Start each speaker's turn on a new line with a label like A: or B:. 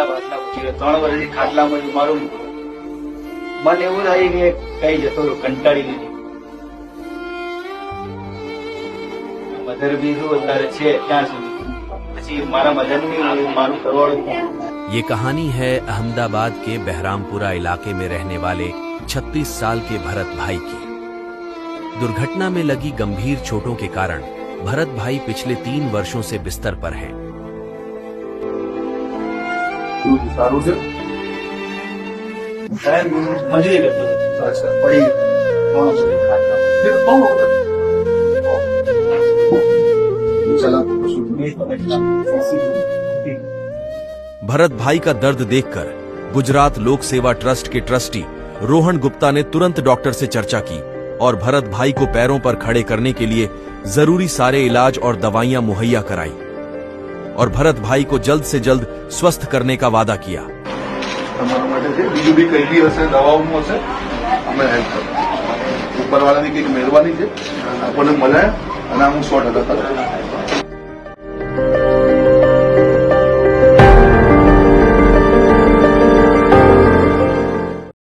A: ભાતના પૂછી 3 વર્ષથી ખાટલામાં મારું મને એવું થાય કે કઈ જતો રહ્યો, કંટાળી લીધી. મધર બી શું અત્યારે છે ત્યાં સુધી, પછી મારા મધરની મારું કરવાળું.
B: ये कहानी है अहमदाबाद के बहरामपुरा इलाके में रहने वाले 36 साल के भरत भाई की। दुर्घटना में लगी गंभीर चोटों के कारण भरत भाई पिछले 3 वर्षों से बिस्तर पर हैं।
A: સાહેબ મજૂરી કરતો હતો. પડી
B: भरत भाई का दर्द देखकर गुजरात लोक सेवा ट्रस्ट के ट्रस्टी रोहन गुप्ता ने तुरंत डॉक्टर से चर्चा की और भरत भाई को पैरों पर खड़े करने के लिए जरूरी सारे इलाज और दवाइयां मुहैया कराई और भरत भाई को जल्द से जल्द स्वस्थ करने का वादा किया।
C: તમારા માટે છે, બીજું બી કઈ બી હશે, દવાઓનું હશે, અમે હેલ્પ કરીશું. ઉપરવાળાની કંઈક મહેરબાની છે, આપણને મળ્યા અને હું 100% કરું.